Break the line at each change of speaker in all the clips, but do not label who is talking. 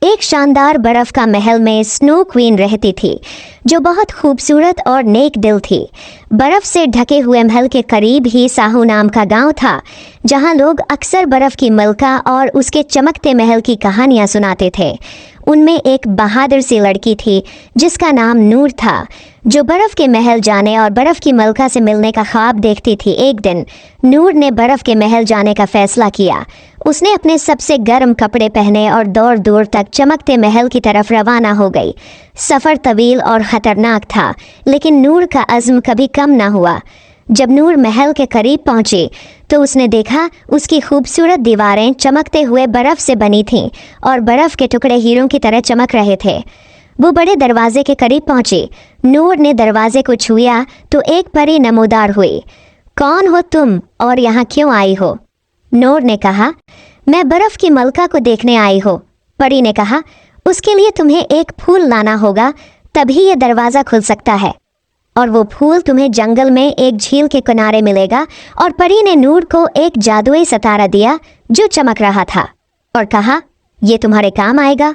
एक शानदार बर्फ का महल में स्नो क्वीन रहती थी जो बहुत खूबसूरत और नेक दिल थी। बर्फ से ढके हुए महल के करीब ही साहू नाम का गांव था जहां लोग अक्सर बर्फ की मलका और उसके चमकते महल की कहानियां सुनाते थे। उनमें एक बहादुर सी लड़की थी जिसका नाम नूर था, जो बर्फ के महल जाने और बर्फ की मलका से मिलने का ख्वाब देखती थी। एक दिन नूर ने बर्फ के महल जाने का फैसला किया। उसने अपने सबसे गर्म कपड़े पहने और दूर दूर तक चमकते महल की तरफ रवाना हो गई। सफ़र तवील और ख़तरनाक था, लेकिन नूर का अज़्म कभी कम ना हुआ। जब नूर महल के करीब पहुंची तो उसने देखा उसकी खूबसूरत दीवारें चमकते हुए बर्फ़ से बनी थीं और बर्फ़ के टुकड़े हीरों की तरह चमक रहे थे। वो बड़े दरवाजे के करीब पहुंची। नूर ने दरवाजे को छुआ तो एक परी नमोदार हुई। कौन हो तुम और यहाँ क्यों आई हो? नूर ने कहा, मैं बर्फ की मलका को देखने आई हो। परी ने कहा, उसके लिए तुम्हें एक फूल लाना होगा, तभी ये दरवाज़ा खुल सकता है, और वो फूल तुम्हें जंगल में एक झील के किनारे मिलेगा। और परी ने नूर को एक जादुई सितारा दिया जो चमक रहा था और कहा, ये तुम्हारे काम आएगा।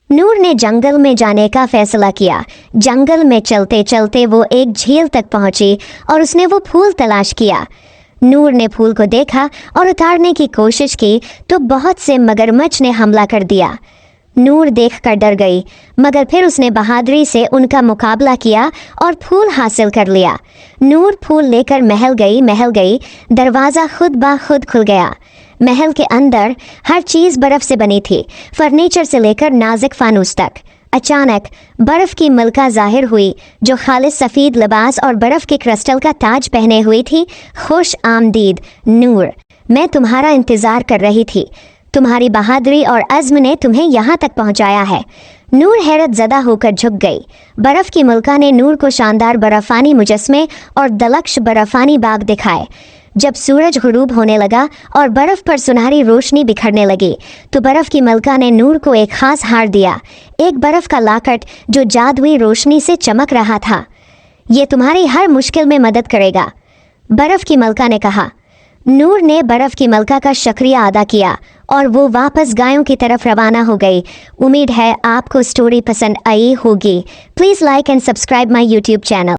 नूर ने जंगल में जाने का फैसला किया। जंगल में चलते चलते वो एक झील तक पहुंची और उसने वो फूल तलाश किया। नूर ने फूल को देखा और उतारने की कोशिश की तो बहुत से मगरमच्छ ने हमला कर दिया। नूर देखकर डर गई, मगर फिर उसने बहादुरी से उनका मुकाबला किया और फूल हासिल कर लिया। नूर फूल लेकर महल गई। दरवाज़ा खुद ब खुद खुल गया। महल के अंदर हर चीज़ बर्फ़ से बनी थी, फर्नीचर से लेकर नाजुक फानूस तक। अचानक बर्फ़ की मलका ज़ाहिर हुई जो खालिस सफ़ेद लिबास और बर्फ़ के क्रिस्टल का ताज पहने हुई थी। खुश आमदीद नूर, मैं तुम्हारा इंतज़ार कर रही थी। तुम्हारी बहादुरी और अज़्म ने तुम्हें यहाँ तक पहुँचाया है। नूर हैरत ज़दा होकर झुक गई। बर्फ़ की मलका ने नूर को शानदार बर्फ़ानी मुजस्मे और दलक्ष बर्फ़ानी बाग दिखाए। जब सूरज गुरूब होने लगा और बर्फ़ पर सुनहरी रोशनी बिखरने लगी तो बर्फ़ की मलका ने नूर को एक ख़ास हार दिया, एक बर्फ़ का लाकट जो जादुई रोशनी से चमक रहा था। ये तुम्हारी हर मुश्किल में मदद करेगा, बर्फ़ की मलका ने कहा। नूर ने बर्फ़ की मलका का शुक्रिया अदा किया और वो वापस गायों की तरफ रवाना हो गई। उम्मीद है आपको स्टोरी पसंद आई होगी। Please like and subscribe my YouTube channel.